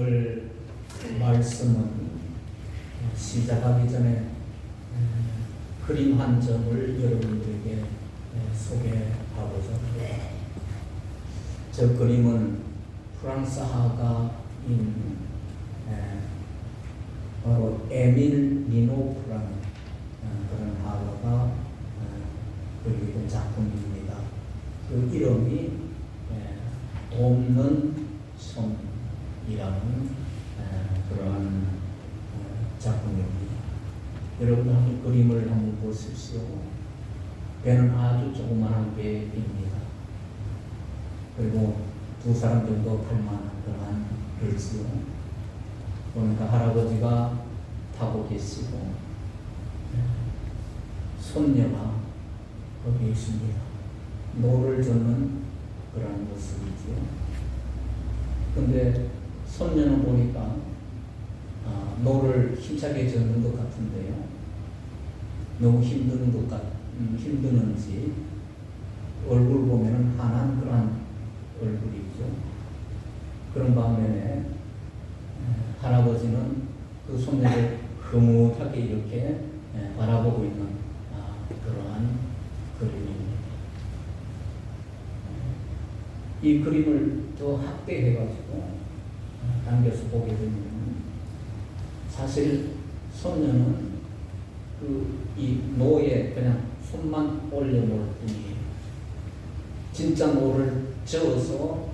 오늘 말씀은 시작하기 전에 그림 한 점을 여러분들에게 소개하고자 합니다. 저 그림은 프랑스 화가인 바로 에밀 리노프라는 그런 화가가 그리던 작품입니다. 그 이름이 돕는 손이라는 그러한 작품입니다. 여러분 한번 그림을 한번 보십시오. 배는 아주 조그마한 배입니다. 그리고 두 사람 정도 탈 만한 그러한 배지요. 보니까 할아버지가 타고 계시고 손녀가 거기 있습니다. 노를 젓는 그런 모습이지요. 근데 손녀는 보니까 노를 힘차게 젓는 것 같은데요. 너무 힘드는지 얼굴 보면은 환한 그런 얼굴이죠. 그런 반면에 할아버지는 그 손녀를 흐뭇하게 이렇게 바라보고 있는 그러한 그림입니다. 이 그림을 더 확대해가지고 당겨서 보게 되면 사실 손녀는 이 노에 그냥 손만 올려놓을 뿐이에요. 진짜 노를 저어서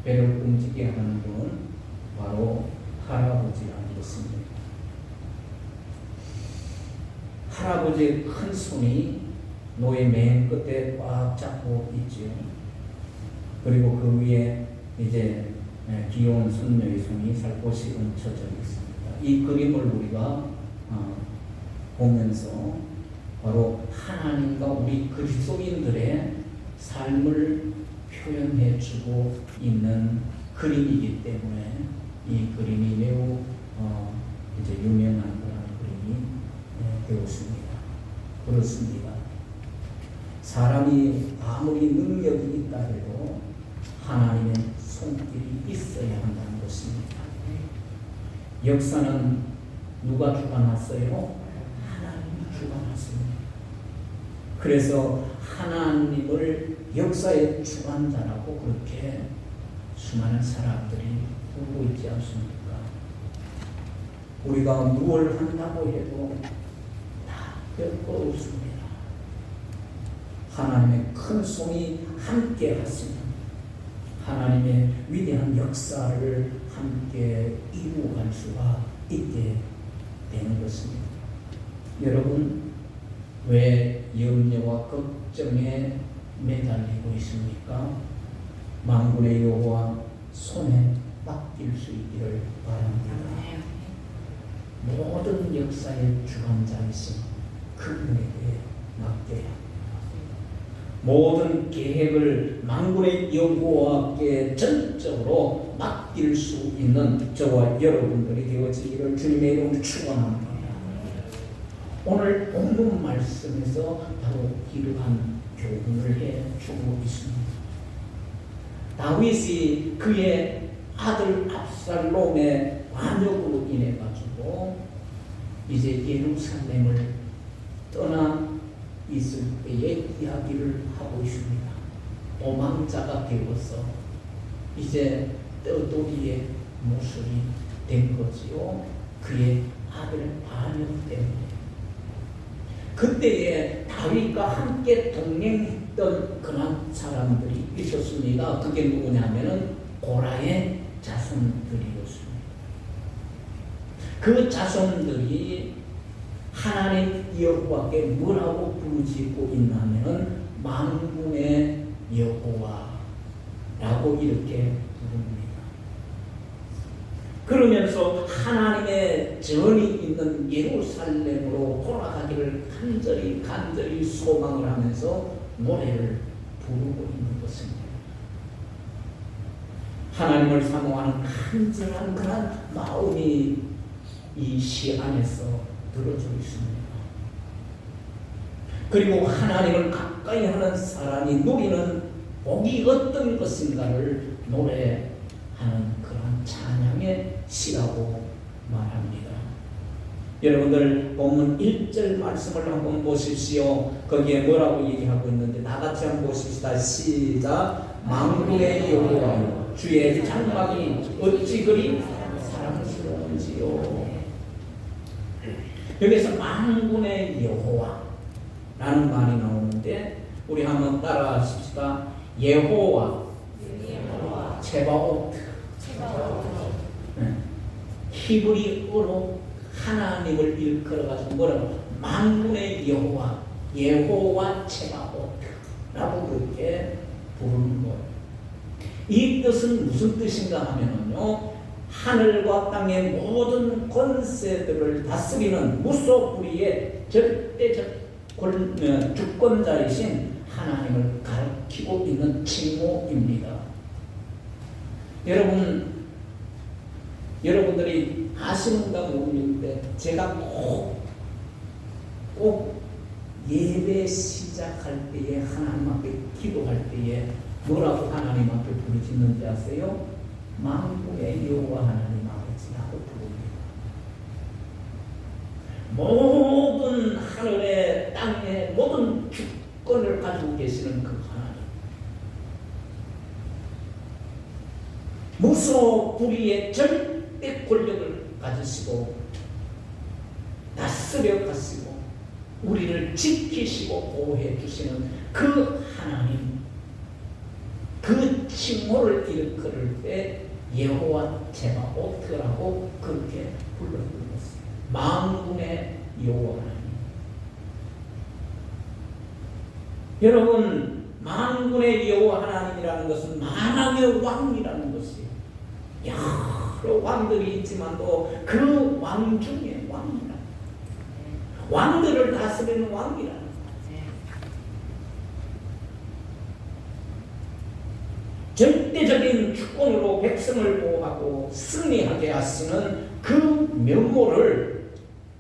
배를 움직이게 하는 분은 바로 할아버지라는 것입니다. 할아버지의 큰 손이 노의 맨 끝에 꽉 잡고 있지요. 그리고 그 위에 이제 귀여운 손녀의 손이 살포시 얹혀져 있습니다. 이 그림을 우리가 보면서 바로 하나님과 우리 그리스도인들의 삶을 표현해주고 있는 그림이기 때문에 이 그림이 매우 이제 유명한 그런 그림이 되었습니다. 그렇습니다. 사람이 아무리 능력이 있다 해도 하나님의 손길이 있어야 한다는 것입니다. 역사는 누가 주관했어요? 하나님이 주관했습니다. 그래서 하나님을 역사의 주관자라고 그렇게 수많은 사람들이 보고 있지 않습니까? 우리가 무엇을 한다고 해도 다 별거 없습니다. 하나님의 큰 손이 함께 하시면 하나님의 위대한 역사를 함께 이루어갈 수가 있게 되는 것입니다. 여러분, 왜 염려와 걱정에 매달리고 있습니까? 만군의 여호와 손에 맡길 수 있기를 바랍니다. 모든 역사의 주관자이신 그분에게 맡겨야 합니다. 모든 계획을 만군의 여호와께 전적으로 맡길 수 있는 저와 여러분들이 되어지기를 주님의 이름으로 축원합니다. 오늘 본문 말씀에서 바로 이러한 교훈을 해주고 있습니다. 다윗이 그의 아들 압살롬의 반역으로 인해 가지고 이제 예루살렘을 떠나 있을 때의 이야기를 하고 있습니다. 도망자가 되어서 이제 떠돌이의 모습이 된 거지요. 그의 아들 반역 때문에. 그때에 다윗과 함께 동행했던 그런 사람들이 있었습니다. 그게 누구냐면은 고라의 자손들이었습니다. 그 자손들이 하나님 여호와께 뭐라고 부르짖고 있냐면은 만군의 여호와라고 이렇게 부릅니다. 그러면서 하나님의 전이 있는 예루살렘으로 돌아가기를 간절히 소망을 하면서 노래를 부르고 있는 것입니다. 하나님을 사모하는 간절한 그런 마음이 이 시 안에서 들어주고 있습니다. 그리고 하나님을 가까이 하는 사람이 누리는 복이 어떤 것인가를 노래하는 그런 찬양의 시라고 말합니다. 여러분들 본문 1절 말씀을 한번 보십시오. 거기에 뭐라고 얘기하고 있는지 다같이 한번 보십시다. 시작. 만군의 여호와여 주의 장막이 어찌 그리 사랑스러운지요. 여기서 만군의 여호와라는 말이 나오는데 우리 한번 따라하십시다. 여호와 체바오트. 히브리어로 하나님을 일컬어가지고 뭐라고? 만군의 여호와 체바오트라고 그렇게 부르는 거예요. 이 뜻은 무슨 뜻인가 하면요, 하늘과 땅의 모든 권세들을 다스리는 무소불위의 절대적 주권자이신 하나님을 가리키고 있는 칭호입니다. 여러분들이 아시는가 모르겠는데 제가 꼭 예배 시작할 때에 하나님 앞에 기도할 때에 뭐라고 하나님 앞에 부르짖는지 아세요? 만군의 여호와 하나님 아버지라고 부릅니다. 모든 하늘의 땅의 모든 주권을 가지고 계시는 그 하나님, 무소불위의 절대 권력을 가지시고 다스려 가시고 우리를 지키시고 보호해 주시는 그 하나님, 그 칭호를 일컬을 때 여호와 체바오트라고 그렇게 불러드렸어요. 만군의 여호와 하나님. 여러분, 만군의 여호와 하나님이라는 것은 만왕의 왕이라는 것이에요. 여러 왕들이 있지만도 그 왕 중에 왕이라, 왕들을 다스리는 왕이라. 절대적인 주권으로 백성을 보호하고 승리하게 하시는 그 면모를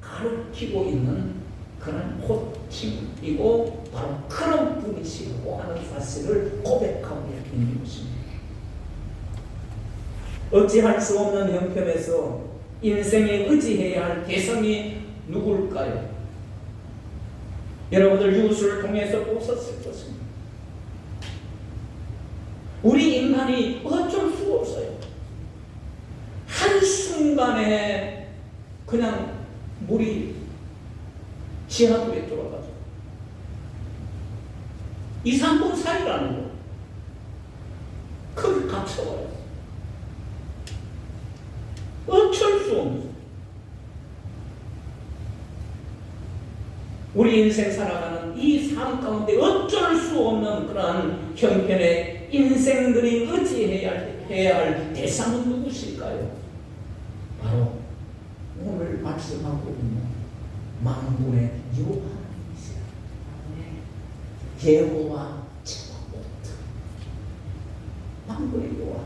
가리키고 있는 그런 호칭이고 바로 그런 분이시라고 하는 사실을 고백하고 있는 것입니다. 어찌할 수 없는 형편에서 인생에 의지해야 할 대상이 누굴까요? 여러분들 유수를 통해서 보셨을 것입니다. 우리 인간이 어쩔 수 없어요. 한순간에 그냥 물이 지하물에 들어가죠. 2, 3분 사이라는 거. 거기 갇혀버려요. 어쩔 수 없어요. 우리 인생 살아가는 이 삶 가운데 어쩔 수 없는 그러한 형편의 인생들이 의지해야 할 대상은 누구실까요? 바로 오늘 말씀하고 있는 만군의 여호와이시라. 여호와 체바오트. 만군의 여호와.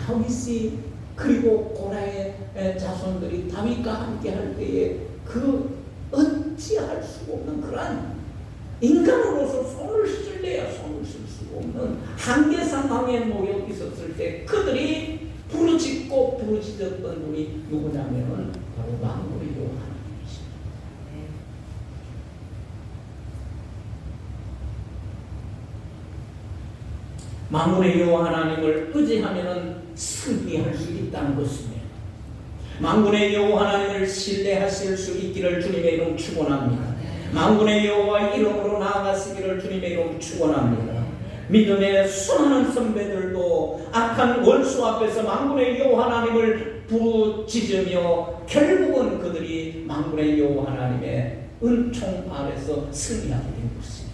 다윗이 그리고 고라의 자손들이 다윗과 함께 할 때에 그 어찌할 수 없는 그러한 인간으로서 손을 쓸래야 손을 쓸 수 없는 한계 상황에 놓여 있었을 때 그들이 부르짖었던 분이 누구냐면은 바로 만군의 여호와 하나님이십니다. 만군의 여호와 하나님을 의지하면은 승리할 수 있다는 것입니다. 만군의 여호와 하나님을 신뢰하실 수 있기를 주님의 이름 축원합니다. 만군의 여호와 이름으로 나아가시기를 주님의 이름 축원합니다. 믿음의 수많은 선배들도 악한 원수 앞에서 만군의 여호와 하나님을 부르짖으며 결국은 그들이 만군의 여호와 하나님의 은총 아래서 승리하게 된 것입니다.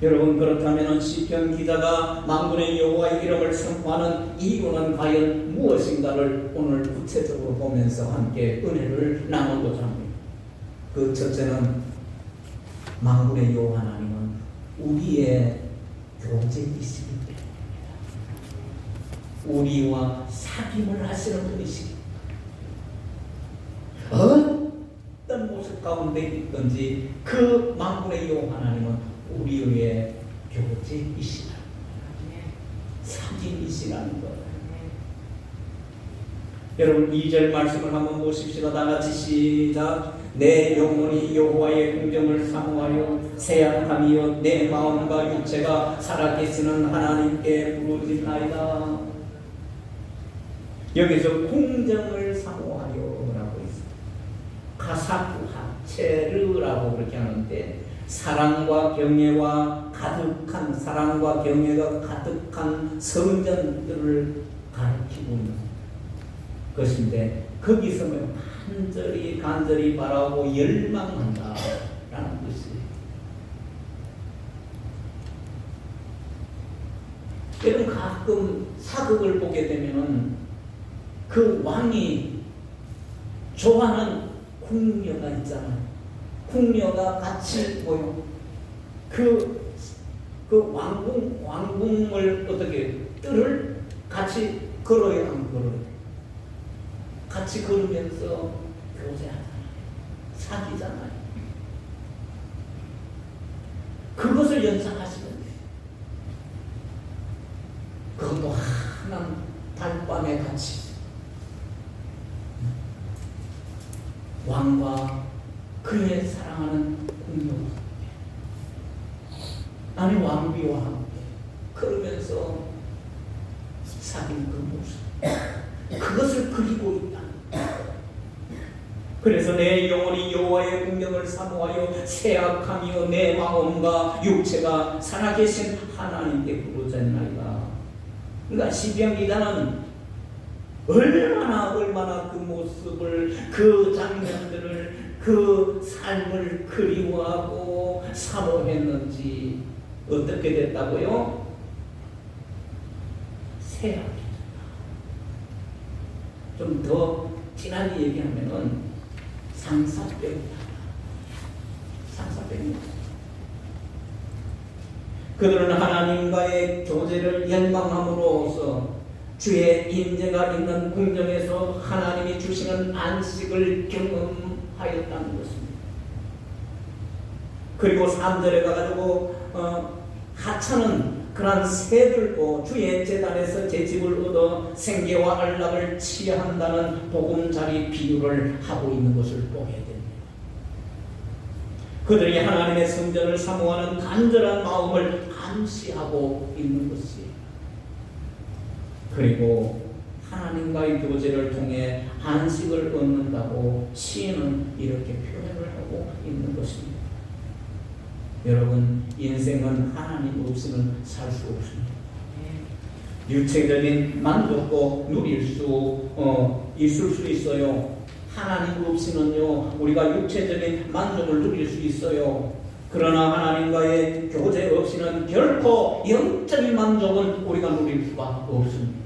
여러분, 그렇다면 시편 기자가 만군의 여호와의 이름을 선포하는 이유는 과연 무엇인가를 오늘 구체적으로 보면서 함께 은혜를 나누고자 합니다. 그 첫째는 만군의 여호와 하나님은 우리의 교제이시기 때문입니다. 우리와 사귐을 하시는 분이시기, 어떤 모습 가운데 있든지 그 만군의 여호와 하나님은 우리의 교제이시다, 사귐이시다. 계시라는 거예요. 여러분 2절 말씀을 한번 보십시다. 다 같이 시작. 내 영혼이 여호와의 공정을 사모하여 새약함이여 내 마음과 육체가 살아계시는 하나님께 부르짖나이다. 여기서 공정을 사모하여라고 있어요. 가사쿠하체르라고 그렇게 하는데 사랑과 경외가 가득한 성전들을 가리키고 있는 것인데 거기서 간절히 바라고 열망한다 라는 것이에요. 여러분 가끔 사극을 보게 되면은 그 왕이 좋아하는 궁녀가 있잖아요. 궁녀가 같이 그 왕궁을 뜰을 같이 걸어야 안 걸어요. 같이 걸으면서 교제하잖아요. 사귀잖아요. 그것을 연상하시면 돼요. 그것도 하나님 달밤에 같이 왕과 그의 사랑하는 궁녀와 아니 왕비와 함께 그러면서 사귄 그 모습 그것을 그리고 있다. 그래서 내 영혼이 여호와의 공경을 사모하여 새약하며 내 마음과 육체가 살아계신 하나님께 부르짖나이다. 그러니까 시편 기자는 얼마나 그 모습을 그 장면들을 그 삶을 그리워하고 사모했는지 어떻게 됐다고요? 새약해졌다. 좀 더 진하게 얘기하면은 상사병이다. 그들은 하나님과의 교제를 열망함으로써 주의 임재가 있는 궁정에서 하나님이 주시는 안식을 경험하였다는 것입니다. 그리고 3절에 가가지고 하찮은 그런 새들도 주의 제단에서 제 집을 얻어 생계와 안락을 취한다는 보금자리 비유를 하고 있는 것을 보게 됩니다. 그들이 하나님의 성전을 사모하는 간절한 마음을 암시하고 있는 것이에요. 그리고 하나님과의 교제를 통해 안식을 얻는다고 시인은 이렇게 표현을 하고 있는 것입니다. 여러분 인생은 하나님 없이는 살 수 없습니다. 육체적인 만족도 누릴 수 있을 수 있어요. 하나님 없이는요 우리가 육체적인 만족을 누릴 수 있어요. 그러나 하나님과의 교제 없이는 결코 영적인 만족은 우리가 누릴 수가 없습니다.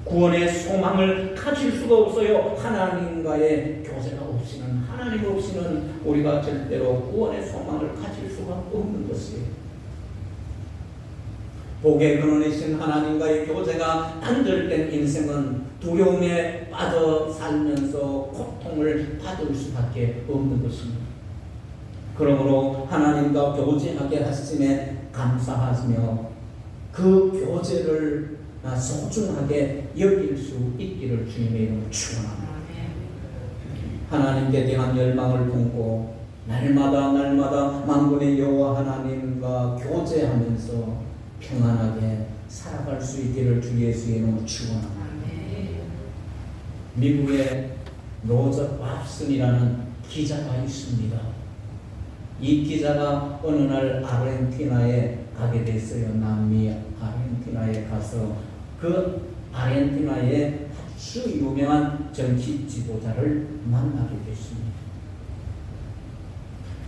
구원의 소망을 가질 수가 없어요. 하나님과의 교제가 없이는, 하나님 없이는 우리가 절대로 구원의 소망을 가질 수가 없는 것이에요. 복의 근원이신 하나님과의 교제가 단절된 인생은 두려움에 빠져 살면서 고통을 받을 수밖에 없는 것입니다. 그러므로 하나님과 교제하게 하심에 감사하시며 그 교제를 소중하게 여길 수 있기를 주님의 이름으로 축원합니다. 하나님께 대한 열망을 품고 날마다 만군의 여호와 하나님과 교제하면서 평안하게 살아갈 수 있기를 주 예수의 이름으로 축원합니다. 미국의 로저 왑슨이라는 기자가 있습니다. 이 기자가 어느 날 아르헨티나에 가게 됐어요. 남미 아르헨티나에 가서 그 아르헨티나의 아주 유명한 정치 지도자를 만나게 됐습니다.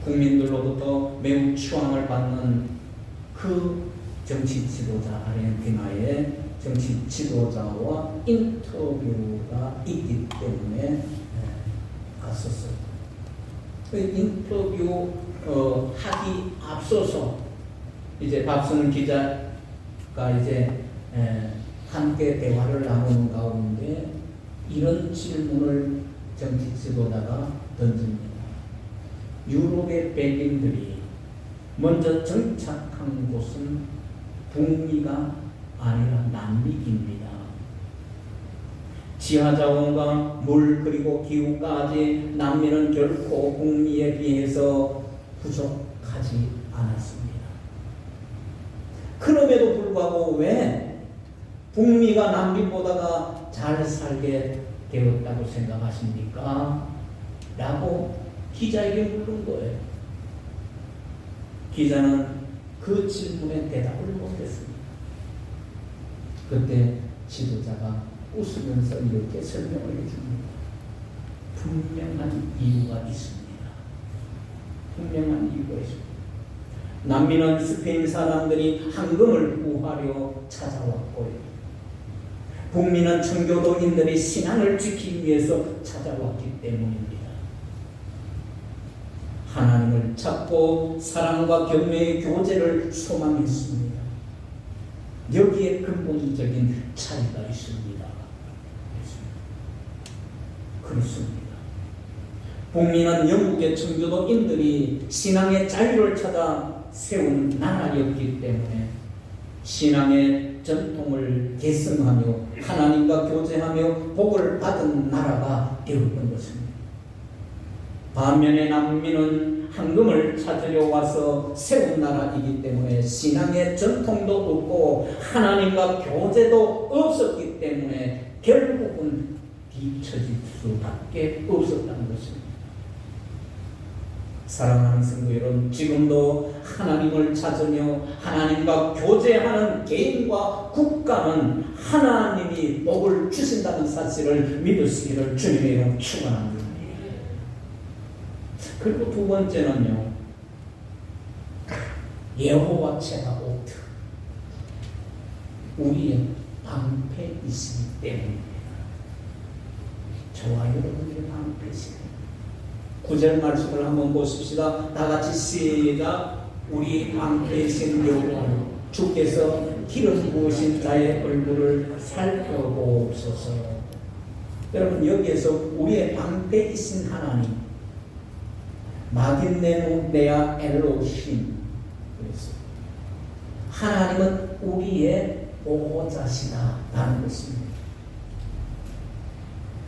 국민들로부터 매우 추앙을 받는 그 정치 지도자, 아르헨티나의 정치 지도자와 인터뷰가 있기 때문에 갔었어요. 그 인터뷰 하기 앞서서 이제 밥쓰는 기자가 이제 함께 대화를 나누는 가운데 이런 질문을 정치 지도자가 던집니다. 유럽의 백인들이 먼저 정착한 곳은 북미가 아니라 남미입니다. 지하자원과 물 그리고 기후까지 남미는 결코 북미에 비해서 부족하지 않았습니다. 그럼에도 불구하고 왜 북미가 남미보다가 잘 살게 되었다고 생각하십니까? 라고 기자에게 물은 거예요. 기자는 그 질문에 대답을 못했습니다. 그때 지도자가 웃으면서 이렇게 설명을 해줍니다. 분명한 이유가 있습니다. 분명한 이유가 있습니다. 남미는 스페인 사람들이 황금을 구하려 찾아왔고요. 북미는 청교도인들이 신앙을 지키기 위해서 찾아왔기 때문입니다. 하나님을 찾고 사랑과 경외의 교제를 소망했습니다. 여기에 근본적인 차이가 있습니다. 그렇습니다. 북미는 영국의 청교도인들이 신앙의 자유를 찾아 세운 나라였기 때문에 신앙의 전통을 계승하며 하나님과 교제하며 복을 받은 나라가 되었던 것입니다. 반면에 남미는 황금을 찾으려 와서 세운 나라이기 때문에 신앙의 전통도 없고 하나님과 교제도 없었기 때문에 결국은 뒤처질 수밖에 없었다는 것입니다. 사랑하는 성도 여러분, 지금도 하나님을 찾으며 하나님과 교제하는 개인과 국가는 하나님이 복을 주신다는 사실을 믿으시기를 주님의 이름으로 축원합니다. 그리고 두 번째는요, 여호와 ጼ바오트, 우리의 방패이시기 때문입니다. 저와 여러분의 방패이시기 9절 말씀을 한번 보십시다. 다같이 시작. 우리 방패이신 여호와 주께서 기름 부으신 자의 얼굴을 살펴보옵소서. 여러분, 여기에서 우리의 방패이신 하나님, 마긴네누네아 엘로힘, 하나님은 우리의 보호자시다 라는 것입니다.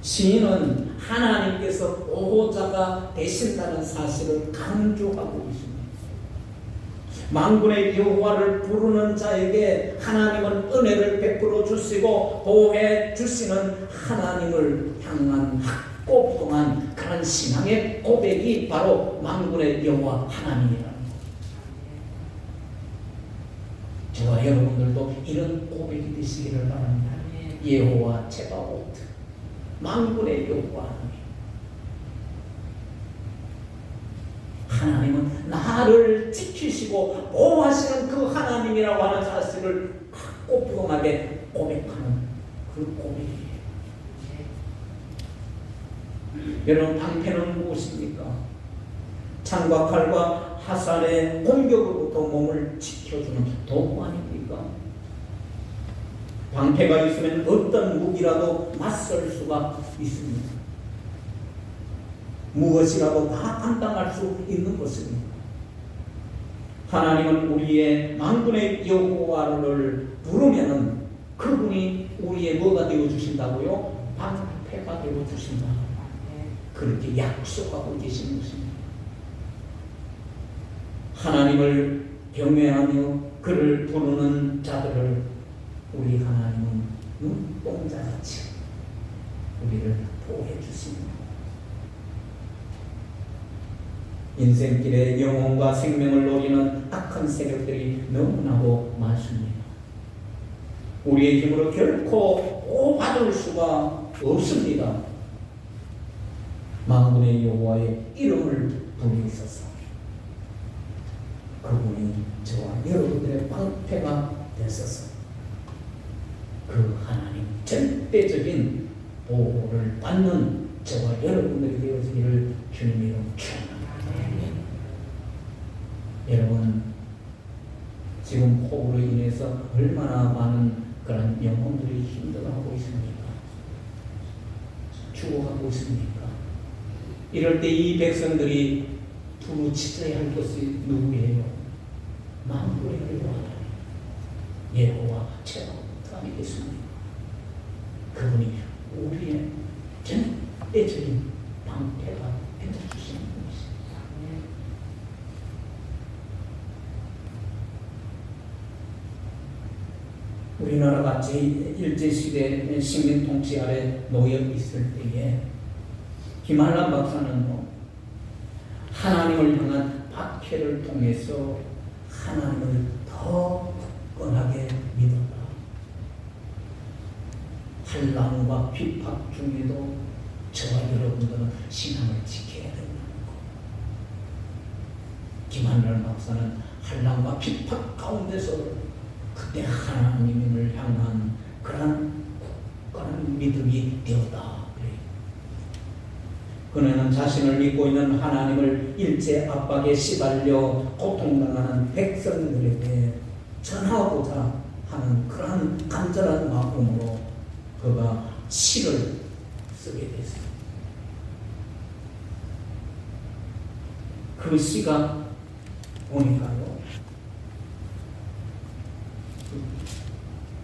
시인은 하나님께서 보호자가 되신다는 사실을 강조하고 있습니다. 만군의 여호와를 부르는 자에게 하나님은 은혜를 베풀어 주시고 보호해 주시는 하나님을 향한 확고부동한 그런 신앙의 고백이 바로 만군의 여호와 하나님이라는 것. 저와 여러분들도 이런 고백이 되시기를 바랍니다. 여호와 ጼ바오트, 만군의 여호와 하나님은 나를 지키시고 보호하시는 그 하나님이라고 하는 사실을 확고부동하게 고백하는 그 고백이에요. 여러분, 방패는 무엇입니까? 창과 칼과 화살의 공격으로부터 몸을 지켜주는 도구 아닙니까? 방패가 있으면 어떤 무기라도 맞설 수가 있습니다. 무엇이라도 다 감당할 수 있는 것입니다. 하나님은 우리의 만군의 여호와를 부르면 그분이 우리의 뭐가 되어주신다고요? 방패가 되어주신다. 그렇게 약속하고 계신 것입니다. 하나님을 경외하며 그를 부르는 자들을 우리 하나님은 눈동자같이 우리를 보호해 주십니다. 인생길에 영혼과 생명을 노리는 악한 세력들이 너무나도 많습니다. 우리의 힘으로 결코 보호받을 수가 없습니다. 만군의 여호와의 이름을 부르소서. 그분이 저와 여러분들의 방패가 되소서. 그 하나님 절대적인 보호를 받는 저와 여러분들이 되어지기를 주님의 이름으로 축원합니다. 여러분, 지금 폭우로 인해서 얼마나 많은 그런 영혼들이 힘들어하고 있습니까? 죽어가고 있습니까? 이럴 때 이 백성들이 부르짖어야 할 것이 누구예요? 만군의 여호와, 여호와 자체로부터 아니겠습니까? 그분이 우리의 절대적인 방패가 되어주시는 분이십니다. 우리나라가 제1제 시대 식민 통치 아래 놓여 있을 때에 김한란 박사는 하나님을 향한 박해를 통해서 하나님을 더 굳건하게 믿었다. 환난과 비박 중에도 저와 여러분들은 신앙을 지켜야 된다는 것. 김한란 박사는 환난과 비박 가운데서 그때 하나님을 향한 그런 굳건한 믿음이 되었다. 그는 자신을 믿고 있는 하나님을 일제 압박에 시달려 고통당하는 백성들에게 전하고자 하는 그러한 간절한 마음으로 그가 시를 쓰게 됐습니다. 그 시가 보니까요,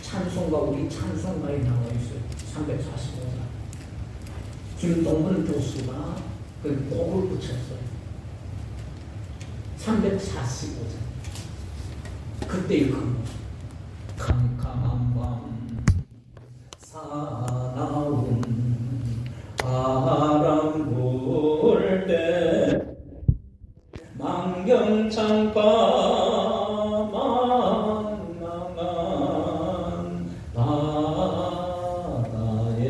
찬송가, 우리 찬송가에 나와 있어요. 345장. 김동훈 교수가 그 곡을 붙였어요. 345장. 그때의 그 캄캄한 밤 사나운 바람 불 때 망경창가 망망한 바다에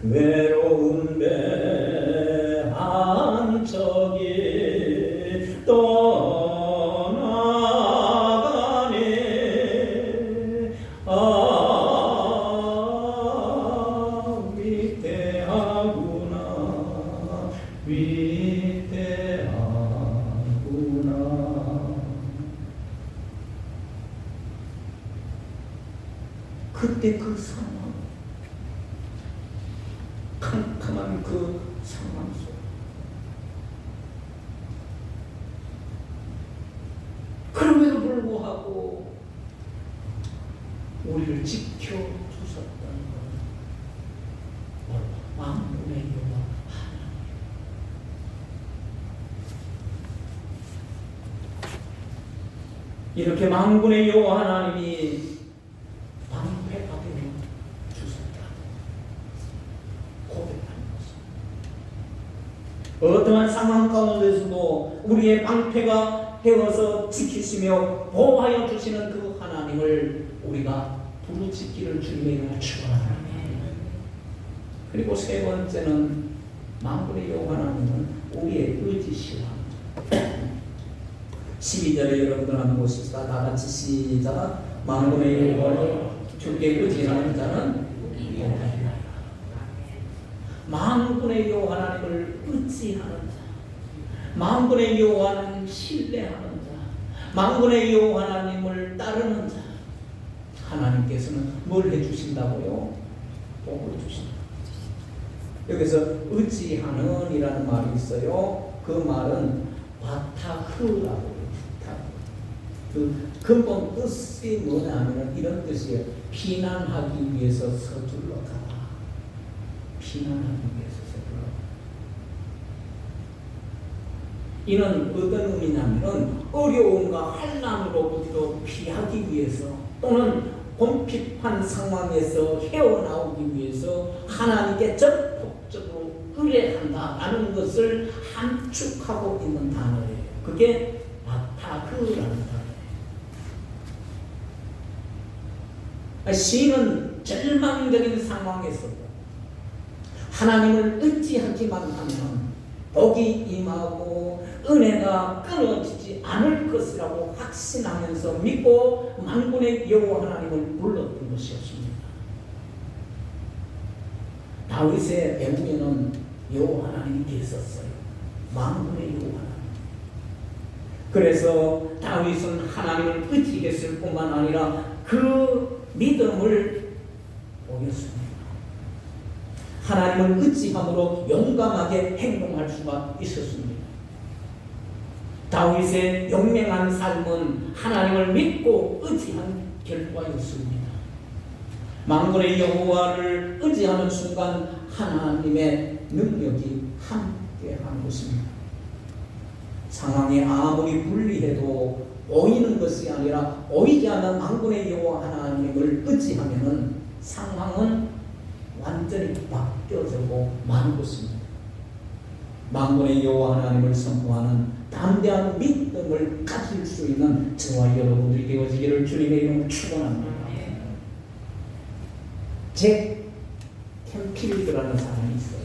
외로운 배 한 척이 떠나가네. 위대하구나, 위대하구나. 그때 그 상황, 캄캄한 그 상황 속 그럼에도 불구하고 우리를 지켜주셨다는 것은 만군의 여호와 하나님. 이렇게 만군의 여호와 하나님이 방패가 되어 주셨다 고백하는 것입니다. 어떠한 상황 가운데서도 우리의 방패가 되어서 지키시며 보호하여 주시는 그 하나님을 우리가 부르짖기를 주님의 이름으로 축원합니다. 그리고 세 번째는 만군의 여호와 하나님은 우리의 의지시라. 12절에 여러분들 한번 보십시다. 다 같이 시작. 만군의 여호와를 주께 의지하는 자는 복되리라. 만군의 여호와 하나님을 의지하는 자, 만군의 여호와를 신뢰하는 자, 만군의 여호와 하나님을 따르는 자, 하나님께서는 뭘 해주신다고요? 복을 주신다. 여기서 의지하는 이라는 말이 있어요. 그 말은 바타흐라고 해요. 그 근본 뜻이 뭐냐면 이런 뜻이에요. 피난하기 위해서 서둘러 가라. 피난하기 위해서 서둘러 가라. 이는 어떤 의미냐면 어려움과 환난으로부터 피하기 위해서 또는 곤핍한 상황에서 헤어나오기 위해서 하나님께 적극적으로 의뢰한다라는 것을 함축하고 있는 단어예요. 그게 바타흐라는 단어예요. 시인은 절망적인 상황에서 하나님을 의지하기만 하면 복이 임하고 은혜가 끊어지지 않을 것이라고 확신하면서 믿고 만군의 여호와 하나님을 불렀던 것이었습니다. 다윗의 배후에는 여호와 하나님이 계셨어요. 만군의 여호와 하나님. 그래서 다윗은 하나님을 의지했을 뿐만 아니라 그 믿음을 보였습니다. 하나님을 의지함으로 용감하게 행동할 수가 있었습니다. 다윗의 용맹한 삶은 하나님을 믿고 의지한 결과였습니다. 만군의 여호와를 의지하는 순간 하나님의 능력이 함께한 것입니다. 상황이 아무리 불리해도 오이는 것이 아니라 오이지 않는 만군의 여호와 하나님을 의지하면은 상황은 완전히 바뀌어지고 마는 것입니다. 만군의 여호와 하나님을 선포하는 담대한 믿음을 가질 수 있는 저와 여러분들이 되어지기를 주님의 이름으로 축원합니다. 잭 캠필드라는 사람이 있어요.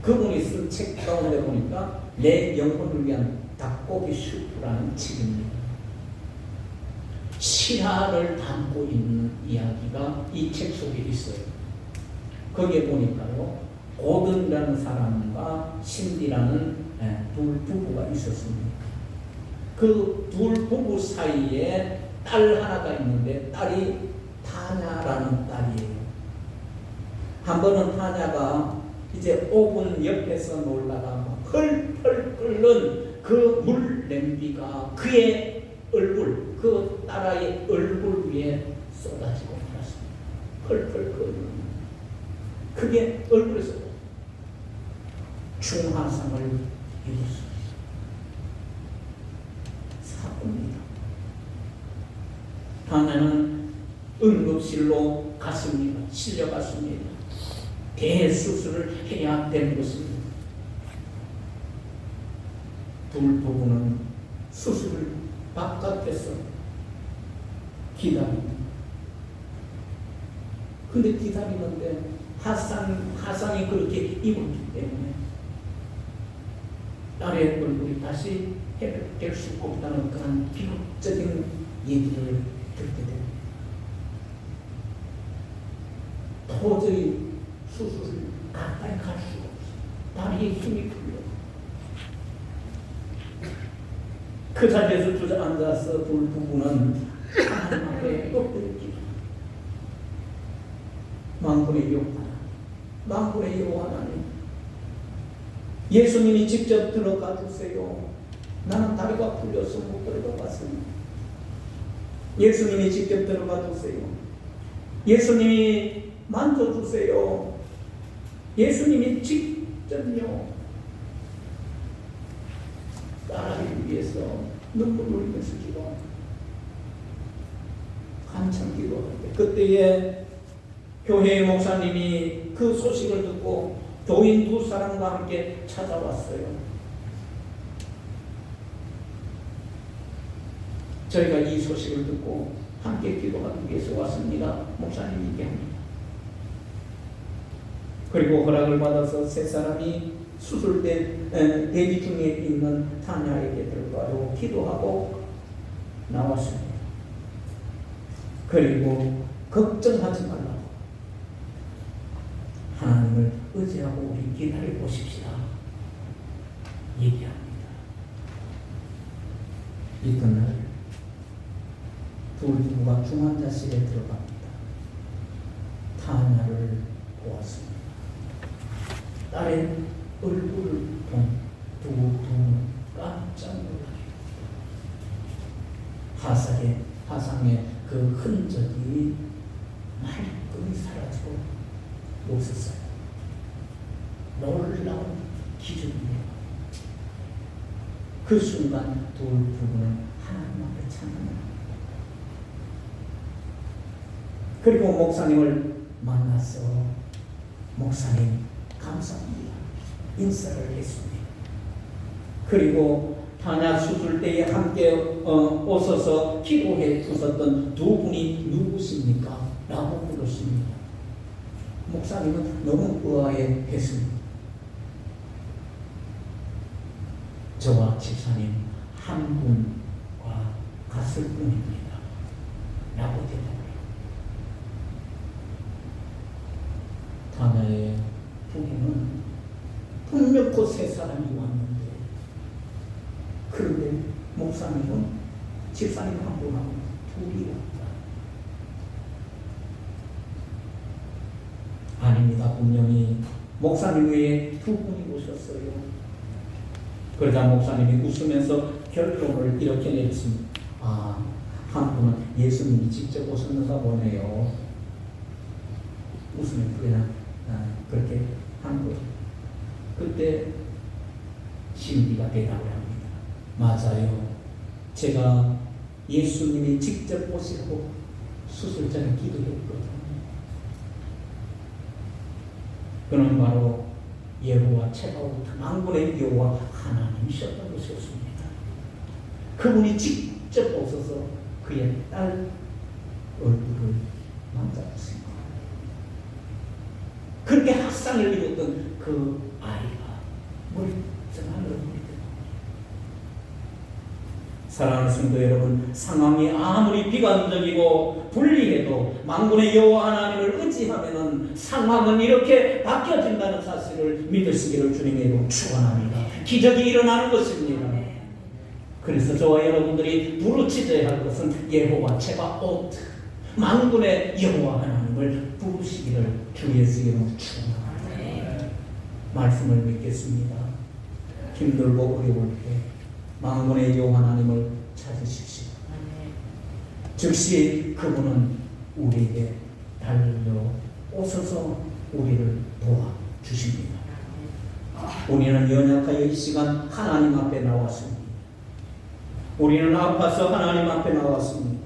그분이 쓴 책 가운데 보니까 내 영혼을 위한 닭고기 슈프라는 책입니다. 실화를 담고 있는 이야기가 이 책 속에 있어요. 거기에 보니까요, 고든이라는 사람과 신디라는 둘 부부가 있었습니다. 그 둘 부부 사이에 딸 하나가 있는데 딸이 타냐라는 딸이에요. 한 번은 타냐가 이제 오븐 옆에서 놀다가 펄펄 끓는 그 물 냄비가 그의 얼굴, 그 딸아이의 얼굴 위에 쏟아지고 말았습니다. 펄펄 끓는 그게 얼굴에서 중환상을 입었습니다. 사고입니다. 타냐는 응급실로 갔습니다. 실려갔습니다. 대수술을 해야 되는 것입니다. 둘 부부는 수술 바깥에서 기다립니다. 근데 기다리는데 화상이 그렇게 입었기 때문에 딸의 얼굴이 다시 회복될 수 없다는 그런 비극적인 얘기를 듣게 됩니다. 도저히 수술을 가까이 갈 수가 없어요. 다리에 힘이 풀려. 그 자리에서 주저앉아서 둘 부부는 하나님 앞에 엎드려 기도합니다. 만군의 여호와, 만군의 여호와 하나님, 예수님이 직접 들어가 주세요. 나는 다리가 풀려서 못 들어가봤습니다. 예수님이 직접 들어가 주세요. 예수님이 만져주세요. 예수님이 직접요. 딸아이를 위해서 눈물을 흘리면서 기도합니다. 한참 기도하는데 그때에 교회의 목사님이 그 소식을 듣고 교인 두 사람과 함께 찾아왔어요. 저희가 이 소식을 듣고 함께 기도하기 위해서 왔습니다. 목사님이 얘기합니다. 그리고 허락을 받아서 세 사람이 수술된 대기 중에 있는 타냐에게 들어가서 기도하고 나왔습니다. 그리고 걱정하지 말라고, 하나님을 의지하고 우리 기다려 보십시다 얘기합니다. 이튿날 둘 부부가 중환자실에 들어갑니다. 타냐를 보았습니다. 딸의 얼굴을 본 두 부부는 깜짝 놀랍니다. 화상의 그 흔적이 말끔히 사라지고 없었어요. 놀라운 기준이에요. 그 순간 둘 부부는 하나님 앞에 찬양합니다. 그리고 목사님을 만나서 목사님 감사합니다 인사를 했습니다. 그리고 타냐 수술 때에 함께 오셔서 기도해 주셨던 두 분이 누구십니까? 라고 물었습니다. 목사님은 너무 의아해 했습니다. 저와 집사님 한 분과 갔을 뿐입니다 라고 대답해요. 타냐의 부부는 분명히 세 사람이 왔는데, 그런데 목사님은 집사님 한 분하고 둘이 왔다. 아닙니다. 분명히 목사님 외에 두 분이 오셨어요. 그러자 목사님이 웃으면서 결론을 이렇게 내렸습니다. 한 분은 예수님이 직접 오셨는가 보네요. 웃으면 그냥 그렇게 한 거죠. 그때 신비가 대답을 합니다. 맞아요. 제가 예수님이 직접 오시고 수술자를 기도했거든요. 그는 바로 여호와 체바오트 만군의 여호와 하나님이셨다고 하셨습니다. 그분이 직접 오셔서 그의 딸 얼굴을 만져봤습니다. 그렇게 학상을 입었던 그 아이가 멀쩡한 얼굴이 사랑하는 성도 여러분, 상황이 아무리 비관적이고 불리해도 만군의 여호와 하나님을 의지하면은 상황은 이렇게 바뀌어진다는 사실을 믿으시기를 주님의 축원합니다. 기적이 일어나는 것입니다. 그래서 저와 여러분들이 부르짖어야 할 것은 여호와 체바오트 만군의 여호와 하나님을 부르시기를 주 예수의 이름으로 축원합니다. 말씀을 믿겠습니다. 힘들고 어려울 때 만군의 여호와 하나님을 찾으십시오. 즉시 그분은 우리에게 달려오셔서 우리를 도와주십니다. 우리는 연약하여 이 시간 하나님 앞에 나왔습니다. 우리는 아파서 하나님 앞에 나왔습니다.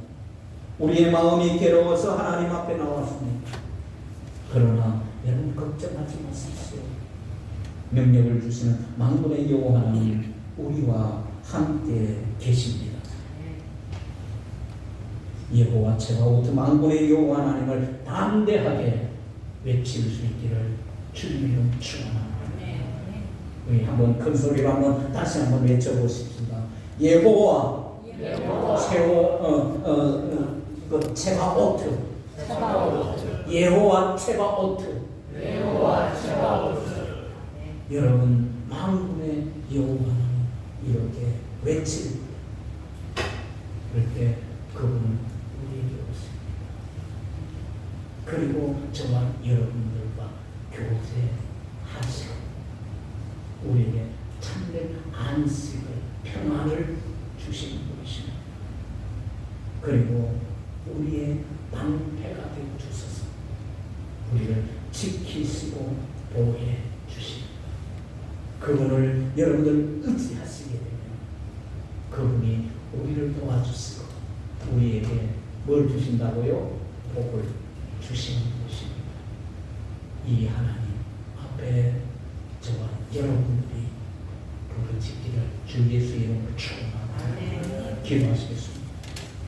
우리의 마음이 괴로워서 하나님 앞에 나왔습니다. 그러나 여러분 걱정하지 마십시오. 능력을 주시는 만군의 여호와 하나님 우리와 함께 계십니다. 여호와 체바오트 만군의 여호와 하나님을 담대하게 외칠 수 있기를 주님의 이름 축원합니다. 우리 한번 큰 소리로 한번 다시 한번 외쳐보십시다. 여호와 체바오트 여호와 체바오트 여러분 만군의 여호와 하나님 이렇게 외칠 그럴 때 그분은 우리에게 오십니다. 그리고 저와 여러분들과 교제하시고 우리에게 참된 안식을 평안을 주시는 분이십니다. 그리고 우리의 방패가 되어 주셔서 우리를 지키시고 보호해 주십니다. 그분을 여러분들 의지하시게 되면 그분이 우리를 도와주시고 우리에게 뭘 주신다고요? 복을 주시는 것입니다. 이 하나님